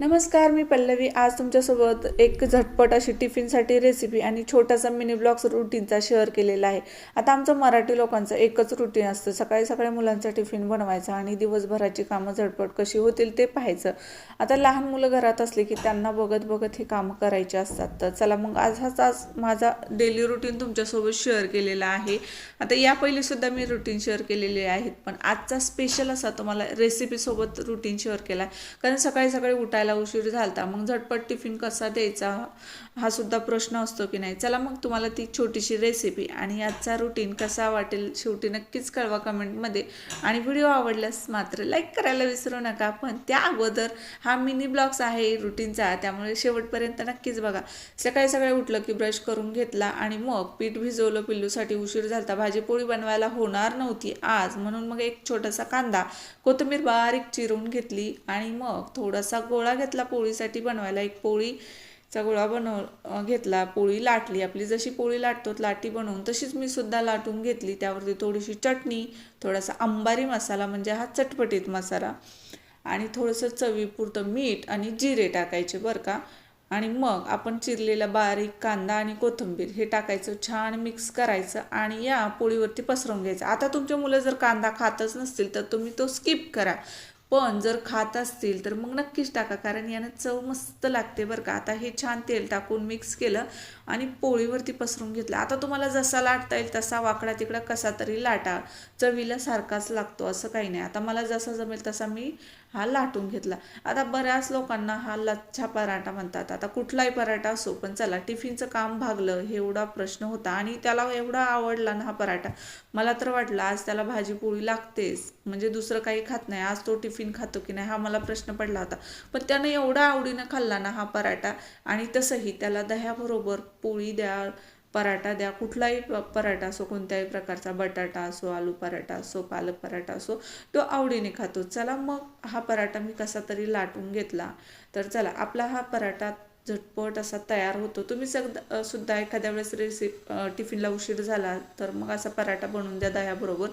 नमस्कार, मी पल्लवी. आज तुमच्यासोबत एक झटपट अशी टिफिनसाठी रेसिपी आणि छोटासा मिनी ब्लॉग्स रुटीनचा शेअर केलेला आहे. आता आमचं मराठी लोकांचं एकच रुटीन असतं, सकाळी सकाळी मुलांचा टिफिन बनवायचा आणि दिवसभराची कामं झटपट कशी होतील ते पाहायचं. आता लहान मुलं घरात असले की त्यांना बघत बघत ही कामं करायची असतात. तर चला मग आज माझा डेली रुटीन तुमच्यासोबत शेअर केलेला आहे. आता या पहिलीसुद्धा मी रुटीन शेअर केलेले आहेत, पण आजचा स्पेशल असा तुम्हाला रेसिपीसोबत रुटीन शेअर केला आहे. कारण सकाळी सकाळी उठायला उशीर झालता, मग झटपट टिफिन कसा द्यायचा हा सुद्धा प्रश्न असतो की नाही. चला मग तुम्हाला ती छोटीशी रेसिपी आणि आजचा रुटीन कसा वाटेल शेवटी नक्कीच कळवा कमेंटमध्ये. आणि व्हिडिओ आवडल्यास मात्र लाईक करायला विसरू नका. पण त्या अगोदर हा मिनी ब्लॉग्स आहे रुटीनचा, त्यामुळे शेवटपर्यंत नक्कीच बघा. सकाळी सकाळी उठलं की ब्रश करून घेतला आणि मग पीठ भिजवलं. पिल्लूसाठी उशीर झालता, भाजी पोळी बनवायला होणार नव्हती आज, म्हणून मग एक छोटासा कांदा कोथिंबीर बारीक चिरून घेतली आणि मग थोडासा गोळा घेतला पोळीसाठी बनवायला. एक पोळीचा गोळा घेतला, पोळी लाटली. आपली जशी पोळी लाटतो लाटी बनवून तशीच मी सुद्धा लाटून घेतली. त्यावरती थोडीशी चटणी, थोडासा अंबारी मसाला म्हणजे हा चटपटीत मसाला, आणि थोडंसं चवीपुरतं मीठ आणि जिरे टाकायचे बरं का. आणि मग आपण चिरलेला बारीक कांदा आणि कोथिंबीर हे टाकायचं, छान मिक्स करायचं आणि या पोळीवरती पसरवून घ्यायचं. आता तुमच्या मुलं जर कांदा खातच नसतील तर तुम्ही तो स्किप करा, पण जर खात असतील तर मग नक्कीच टाका, कारण यानं चव मस्त लागते बरं का. आता हे छान तेल टाकून मिक्स केलं आणि पोळीवरती पसरून घेतलं. आता तुम्हाला जसा लाटता येईल तसा वाकडा तिकडा कसा तरी लाटा, चवीला सारखाच लागतो असं काही नाही. आता मला जसा जमेल तसा मी हा लाटून घेतला. आता बऱ्याच लोकांना हा लच्छा पराठा म्हणतात. आता कुठलाही पराठा असो, पण चला टिफिनचं काम भागलं हे एवढा प्रश्न होता आणि त्याला एवढा आवडला ना हा पराठा. मला तर वाटलं आज त्याला भाजी पोळी लागतेच, म्हणजे दुसरं काही खात नाही, आज तो टिफिन खातो की नाही हा मला प्रश्न पडला होता. पण त्यानं एवढा आवडीनं खाल्ला ना हा पराठा. आणि तसंही त्याला दह्याबरोबर पोळी द्या, पराठा द्या, कुठलाही पराठा असो, कोणत्याही प्रकारचा, बटाटा असो, आलू पराठा असो, पालक पराठा असो, तो आवडीने खातो. चला मग हा पराठा मी कसा तरी लाटून घेतला. तर चला आपला हा पराठा झटपट असा तयार होतो. तुम्ही सुद्धा एखाद्या वेळेस टिफिनला उशीर झाला तर मग असा पराठा बनवून द्या दह्याबरोबर,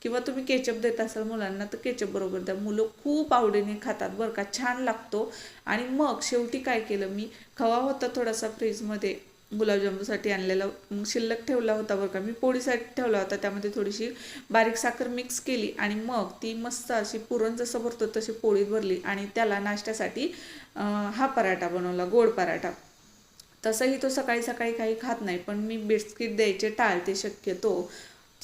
किंवा तुम्ही केचप देत असाल मुलांना तर केचप बरोबर द्या. मुलं खूप आवडीने खातात बरं का, छान लागतो. आणि मग शेवटी काय केलं, मी खवा होता थोडासा फ्रीजमध्ये गुलाबजामुनसाठी आणलेला, मग शिल्लक ठेवला होता बरं का. मी पोळीसाठी ठेवला होता, त्यामध्ये थोडीशी बारीक साखर मिक्स केली आणि मग ती मस्त अशी पुरण जसं भरतो तशी पोळीत भरली आणि त्याला नाश्त्यासाठी हा पराठा बनवला, गोड पराठा. तसंही तो सकाळी सकाळी काही खात नाही, पण मी बिस्किट द्यायचे टाळते शक्यतो.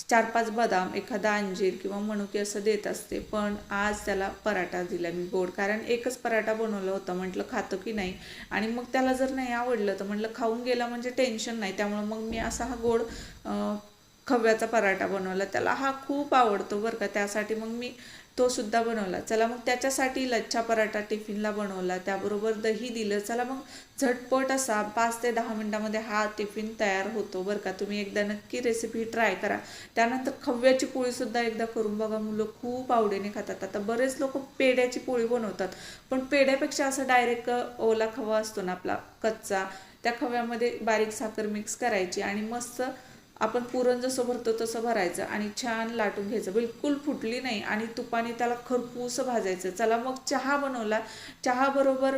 4-5 बदाम, एखादा अंजीर किंवा मनुके असं देत असते. पण आज त्याला पराठा दिला मी गोड, कारण एकच पराठा बनवला होता, म्हटलं खातो की नाही. आणि मग त्याला जर नाही आवडलं तर म्हटलं खाऊन गेला म्हणजे टेन्शन नाही. त्यामुळे मग मी असा हा गोड खव्याचा पराठा बनवला. त्याला हा खूप आवडतो बरं का, त्यासाठी मग मी तो सुद्धा बनवला. चला मग त्याच्यासाठी लच्छा पराठा टिफिनला बनवला, त्याबरोबर दही दिलं. चला मग झटपट असा 5 ते 10 मिनिटामध्ये हा टिफिन तयार होतो बरं का. तुम्ही एकदा नक्की रेसिपी ट्राय करा. त्यानंतर खव्याची पोळीसुद्धा एकदा करून बघा, मुलं खूप आवडीने खातात. आता बरेच लोक पेड्याची पोळी बनवतात, पण पेड्यापेक्षा असं डायरेक्ट ओला खवा असतो ना आपला कच्चा, त्या खव्यामध्ये बारीक साखर मिक्स करायची आणि मस्त आपण पुरण जसं भरतो तसं भरायचं आणि छान लाटून घ्यायचं. बिलकुल फुटली नाही आणि तुपाने त्याला खरपूस भाजायचं. चला मग चहा बनवला. चहाबरोबर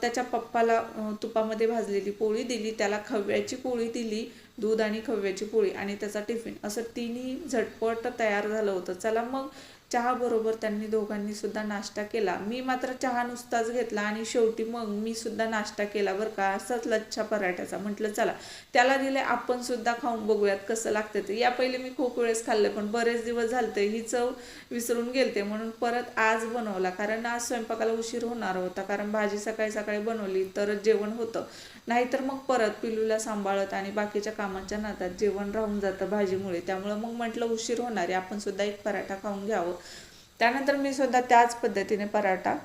त्याच्या पप्पाला तुपामध्ये भाजलेली पोळी दिली, त्याला खव्याची पोळी दिली, दूध आणि खव्याची पोळी आणि त्याचा टिफिन, असं तिन्ही झटपट तयार झालं होतं. चला मग चहाबरोबर त्यांनी दोघांनी सुद्धा नाश्ता केला. मी मात्र चहा नुसताच घेतला आणि शेवटी मग मी सुद्धा नाश्ता केला बरं का, असाच लच्छा पराठ्याचा. म्हटलं चला त्याला दिले, आपण सुद्धा खाऊन बघूयात कसं लागतं ते. या पहिले मी खूप वेळेस खाल्लं, पण बरेच दिवस झालते ही चव विसरून गेलते, म्हणून परत आज बनवला. कारण आज स्वयंपाकाला उशीर होणार होता, कारण भाजी सकाळी सकाळी बनवली तरच जेवण होतं, नाहीतर मग परत पिल्लूला सांभाळत आणि बाकीच्या कामाच्या नादात जेवण राहून जातं भाजीमुळे. त्यामुळं मग म्हटलं उशीर होणार आहे, आपण सुद्धा एक पराठा खाऊन घ्यावं. त्यानंतर मी सुद्धा त्याच पद्धतीने पराठा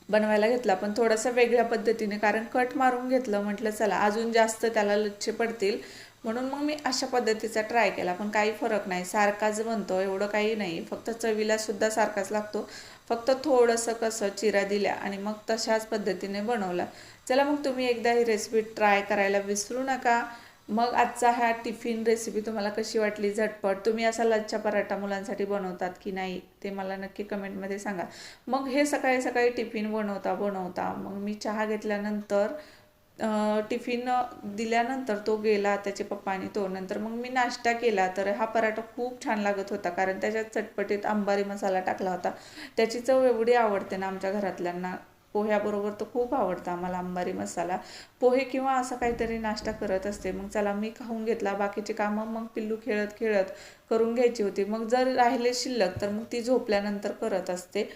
बनवायला घेतला, पण थोडासा वेगळ्या पद्धतीने, कारण कट मारून घेतलं. म्हटलं चला अजून जास्त त्याला लच्छे पडतील, म्हणून मग मी अशा पद्धतीचा ट्राय केला. पण काही फरक नाही, सारखाच बनतो, एवढं काही नाही, फक्त चवीला सुद्धा सारखाच लागतो. फक्त थोडंसं कसं चिरा दिल्या आणि मग तशाच पद्धतीने बनवला. चला मग तुम्ही एकदा ही रेसिपी ट्राय करायला विसरू नका. मग आजचा हा टिफिन रेसिपी तुम्हाला कशी वाटली झटपट, तुम्ही असा लच्छा पराठा मुलांसाठी बनवतात की नाही ते मला नक्की कमेंटमध्ये सांगा. मग हे सकाळी सकाळी टिफिन बनवता बनवता मग मी चहा घेतल्यानंतर टिफिन दिल्यानंतर तो गेला त्याचे पप्पा आणि तो, नंतर मग मी नाश्ता केला. तर हा पराठा खूप छान लागत होता कारण त्याच्यात चटपटीत अंबारी मसाला टाकला होता. त्याची चव एवढी आवडते ना आमच्या घरातल्यांना, पोह्याबरोबर तर खूप आवडतं आम्हाला अंबारी मसाला. पोहे किंवा असं काहीतरी नाश्ता करत असते. मग चला मी खाऊन घेतला, बाकीचे कामं मग पिल्लू खेळत खेळत करून घ्यायची होती. मग जर राहिले शिल्लक तर मग ती झोपल्यानंतर करत असते.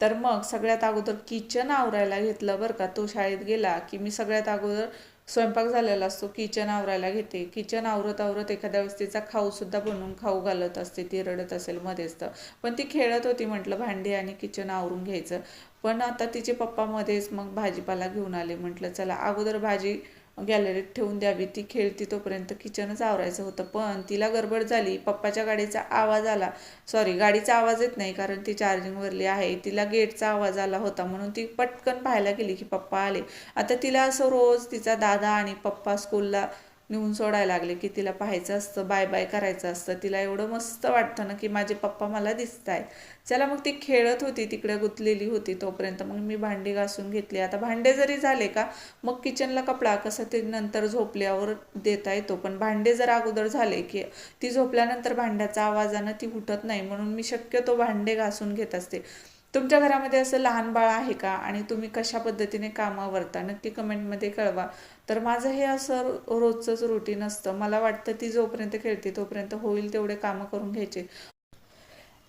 तर मग सगळ्यात अगोदर किचन आवरायला घेतलं बरं का. तो शाळेत गेला की मी सगळ्यात अगोदर स्वयंपाक झालेला असतो किचन आवरायला घेते. किचन आवरत आवरत एखाद्या वेळेस तिचा खाऊसुद्धा बनवून खाऊ घालत असते, ती रडत असेल मध्येच तर. पण ती खेळत होती, म्हटलं भांडी आणि किचन आवरून घ्यायचं. पण आता तिचे पप्पा मध्येच मग भाजीपाला घेऊन आले. म्हटलं चला अगोदर भाजी गॅलरीत ठेवून द्यावी, ती खेळती तोपर्यंत किचनच आवरायचं होतं. पण तिला गडबड झाली, पप्पाच्या गाडीचा आवाज आला. सॉरी, गाडीचा आवाज येत नाही कारण ती चार्जिंगवरली आहे. तिला गेटचा आवाज आला होता म्हणून ती पटकन पाहायला गेली की पप्पा आले. आता तिला असं रोज तिचा दादा आणि पप्पा स्कूलला नेऊन सोडायला लागले की तिला पाहायचं असतं, बाय बाय करायचं असतं. तिला एवढं मस्त वाटतं ना की माझे पप्पा मला दिसत आहेत. चला मग ती खेळत होती, तिकडे गुंतलेली होती तोपर्यंत मग मी भांडी घासून घेतली. आता भांडे जरी झाले का मग किचनला कपडा कसा ते नंतर झोपल्यावर देता येतो, पण भांडे जर अगोदर झाले की ती झोपल्यानंतर भांड्याचा आवाजानं ती उठत नाही, म्हणून मी शक्यतो भांडे घासून घेत असते. तुमच्या घरामध्ये असं लहान बाळ आहे का आणि तुम्ही कशा पद्धतीने कामं आवरता नक्की कमेंटमध्ये कळवा. तर माझं हे असं रोजचंच रुटीन असतं. मला वाटतं ती जोपर्यंत खेळते तोपर्यंत होईल तेवढे कामं करून घ्यायचे.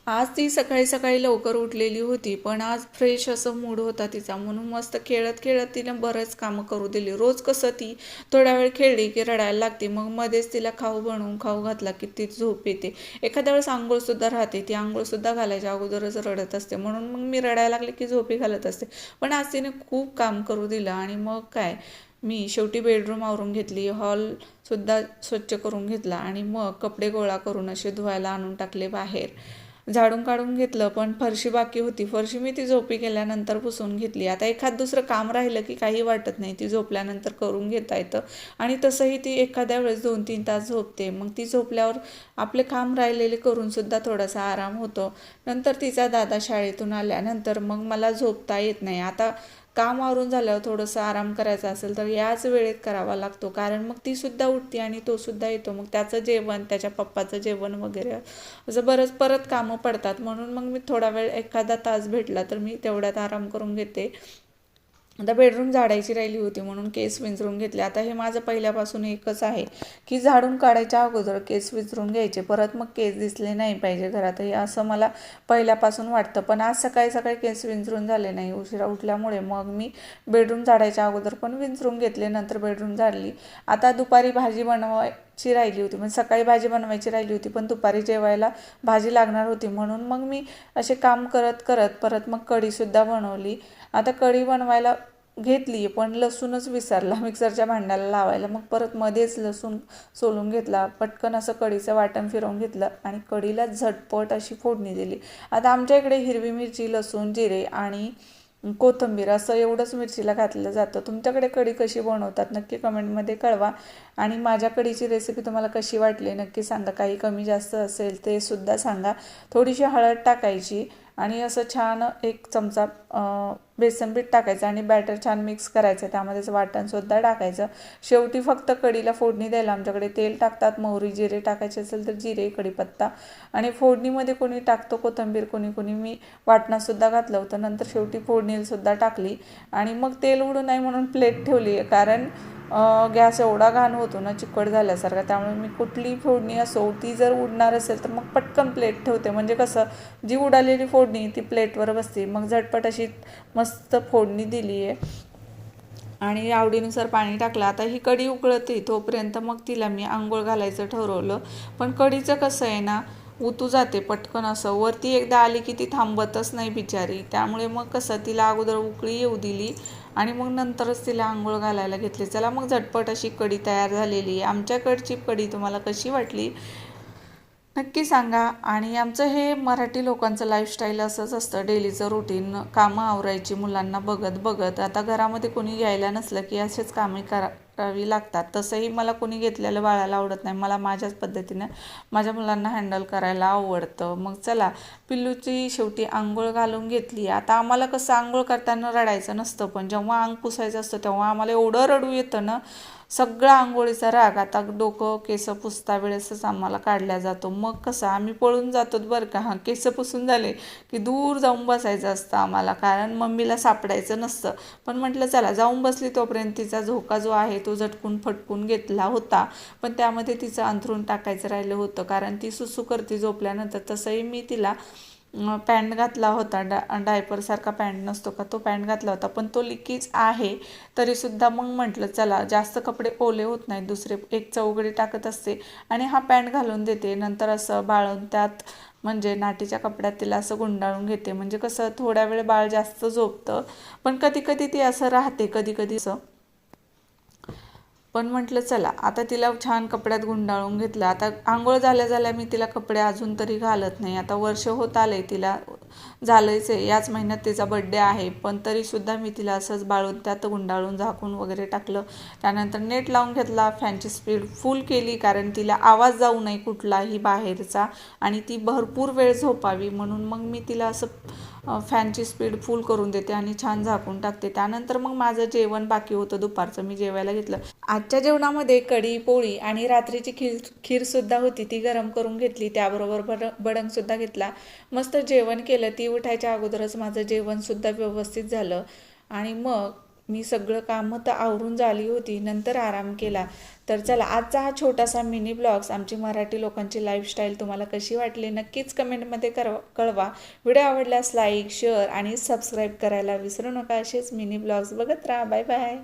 आज ती सकाळी सकाळी लवकर उठलेली होती, पण आज फ्रेश असं मूड होता तिचा, म्हणून मस्त खेळत खेळत तिनं बरंच कामं करू दिली. रोज कसं ती थोडा वेळ खेळली की रडायला लागते, मग मध्येच तिला खाऊ बनवून खाऊ घातला की ती झोप येते. एखाद्या वेळेस आंघोळसुद्धा राहते, ती आंघोळसुद्धा घालायच्या अगोदरच रडत असते, म्हणून मग मी रडायला लागले की झोपी घालत असते. पण आज तिने खूप काम करू दिलं आणि मग काय, मी शेवटी बेडरूम आवरून घेतली, हॉलसुद्धा स्वच्छ करून घेतला आणि मग कपडे गोळा करून असे धुवायला आणून टाकले बाहेर. झाडून काढून घेतलं, पण फरशी बाकी होती. फरशी मी ती झोपी गेल्यानंतर पुसून घेतली. आता एखाद दुसरं काम राहिलं की काही वाटत नाही, ती झोपल्यानंतर करून घेता येतं. आणि तसंही ती एखाद्या वेळेस 2-3 तास झोपते, मग ती झोपल्यावर आपले काम राहिलेले करूनसुद्धा थोडासा आराम होतो. नंतर तिचा दादा शाळेतून आल्यानंतर मग मला झोपता येत नाही. आता काम आवरून झाल्यावर थोडंसं आराम करायचा असेल तर याच वेळेत करावा लागतो, कारण मग ती सुद्धा उठते आणि तो सुद्धा येतो. मग त्याचं जेवण, त्याच्या पप्पाचं जेवण वगैरे असं बरंच परत कामं पडतात, म्हणून मग मी थोडा वेळ एखादा तास भेटला तर मी तेवढ्यात आराम करून घेते. आता बेडरूम झाडायची राहिली होती म्हणून केस विंचरून घेतले. आता हे माझं पहिल्यापासून एकच आहे की झाडून काढायच्या अगोदर केस विंचरून घ्यायचे, परत मग केस दिसले नाही पाहिजे घरात, हे असं मला पहिल्यापासून वाटतं. पण आज सकाळी सकाळी केस विंचरून झाले नाही उशिरा उठल्यामुळे, मग मी बेडरूम झाडायच्या अगोदर पण विंचरून घेतले, नंतर बेडरूम झाडली. आता दुपारी भाजी बनवायची राहिली होती, म्हणजे सकाळी भाजी बनवायची राहिली होती पण दुपारी जेवायला भाजी लागणार होती, म्हणून मग मी असे काम करत करत परत मग कढीसुद्धा बनवली. आता कढी बनवायला घेतली पण लसूणच विसरला मिक्सरच्या भांड्याला लावायला, मग परत मध्येच लसूण सोलून घेतला, पटकन असं कढीचं वाटण फिरवून घेतलं आणि कढीला झटपट अशी फोडणी दिली. आता आमच्या इकडे हिरवी मिरची, लसूण, जिरे आणि कोथिंबीर असं एवढंच मिरचीला घातलं जातं. तुमच्याकडे कढी कशी बनवतात नक्की कमेंटमध्ये कळवा. आणि माझ्या कढीची रेसिपी तुम्हाला कशी वाटली नक्की सांगा, काही कमी जास्त असेल ते सुद्धा सांगा. थोडीशी हळद टाकायची आणि असं छान 1 चमचा बेसन पीठ टाकायचं आणि बॅटर छान मिक्स करायचं, त्यामध्येच वाटणसुद्धा टाकायचं. शेवटी फक्त कढीला फोडणी द्यायला आमच्याकडे तेल टाकतात, मोहरी जिरे टाकायचे असेल तर जिरे, कढीपत्ता आणि फोडणीमध्ये कोणी टाकतो कोथिंबीर, कोणी कोणी मी वाटणासुद्धा घातलं होतं. नंतर शेवटी फोडणीसुद्धा टाकली आणि मग तेल उडू नये म्हणून प्लेट ठेवली आहे, कारण गॅस एवढा घाण होतो ना चिकट झाल्यासारखा, त्यामुळे मी कुठली फोडणी असो ती जर उडणार असेल तर मग पटकन प्लेट ठेवते, म्हणजे कसं जी उडालेली फोडणी ती प्लेटवर बसते. मग झटपट अशी मस्त फोडणी दिली आहे आणि आवडीनुसार पाणी टाकलं. आता ही कढी उकळते तोपर्यंत मग तिला मी आंघोळ घालायचं ठरवलं, पण कढीचं कसं आहे ना उतू जाते पटकन, असं वरती एकदा आली की ती थांबतच नाही बिचारी, त्यामुळे मग कसं तिला अगोदर उकळी येऊ दिली आणि मग नंतरच तिला आंघोळ घालायला घेतली. चला मग झटपट अशी कढी तयार झालेली आहे. आमच्याकडची कढी तुम्हाला कशी वाटली नक्की सांगा. आणि आमचं हे मराठी लोकांचं लाईफस्टाईल असंच असतं, डेलीचं रुटीन, कामं आवरायची मुलांना बघत बघत. आता घरामध्ये कोणी यायला नसलं की असेच कामे करावी लागतात. तसंही मला कोणी घेतलेलं बाळाला आवडत नाही, मला माझ्याच पद्धतीने माझ्या मुलांना हँडल करायला आवडतं. मग चला पिल्लूची शेवटी आंघोळ घालून घेतली. आता आम्हाला कसं आंघोळ करताना रडायचं नसतं, पण जेव्हा अंग पुसायचं असतं तेव्हा आम्हाला एवढं रडू येतं ना, सगळा आंघोळीचा राग आता डोकं केस पुसता वेळेसच आम्हाला काढला जातो. मग कसं आम्ही पळून जातो बरं का. हां, केस पुसून झाले की दूर जाऊन बसायचं असतं आम्हाला, कारण मम्मीला सापडायचं नसतं. पण म्हटलं चला जाऊन बसली तोपर्यंत तिचा झोका जो आहे तो झटकून फटकून घेतला होता. पण त्यामध्ये तिचं अंथरूण टाकायचं राहिलं होतं, कारण ती सुसू करते झोपल्यानंतर. तसंही मी तिला पॅन्ट घातला होता, डायपरसारखा पॅन्ट नसतो का, तो पॅन्ट घातला होता, पण तो लिकीज आहे तरीसुद्धा मग म्हटलं चला जास्त कपडे ओले होत नाहीत, दुसरे एक चौघडी टाकत असते आणि हा पॅन्ट घालून देते. नंतर असं बाळून त्यात म्हणजे नाटीच्या कपड्यात तिला असं गुंडाळून घेते, म्हणजे कसं थोड्या वेळ बाळ जास्त झोपतं. पण कधी कधी ती असं राहते, कधी कधी असं. पण म्हटलं चला आता तिला छान कपड्यात गुंडाळून घेतलं. आता आंघोळ झाल्या झाल्या मी तिला कपडे अजून तरी घालत नाही. आता वर्ष होत आले तिला, झालंच आहे, याच महिन्यात तिचा बड्डे आहे, पण तरीसुद्धा मी तिला असंच बाळून त्यात गुंडाळून झाकून वगैरे टाकलं. त्यानंतर नेट लावून घेतला, फॅनची स्पीड फुल केली, कारण तिला आवाज जाऊ नये कुठलाही बाहेरचा आणि ती भरपूर वेळ झोपावी म्हणून. मग मी तिला असं फॅनची स्पीड फुल करून देते आणि छान झाकून टाकते. त्यानंतर मग माझं जेवण बाकी होतं दुपारचं, मी जेवायला घेतलं. आजच्या जेवणामध्ये कढी, पोळी आणि रात्रीची खीरसुद्धा होती, ती गरम करून घेतली. त्याबरोबर बडंगसुद्धा घेतला. मस्त जेवण केलं. ती उठायच्या अगोदरच माझं जेवणसुद्धा व्यवस्थित झालं आणि मग मी सगळं कामं तर आवरून झाली होती, नंतर आराम केला. तर चला आजचा हा छोटासा मिनी ब्लॉग्स, आमची मराठी लोकांची लाईफस्टाईल तुम्हाला कशी वाटली नक्कीच कमेंटमध्ये कळवा. व्हिडिओ आवडल्यास लाईक, शेअर आणि सबस्क्राईब करायला विसरू नका. असेच मिनी ब्लॉग्स बघत राहा. Bye bye.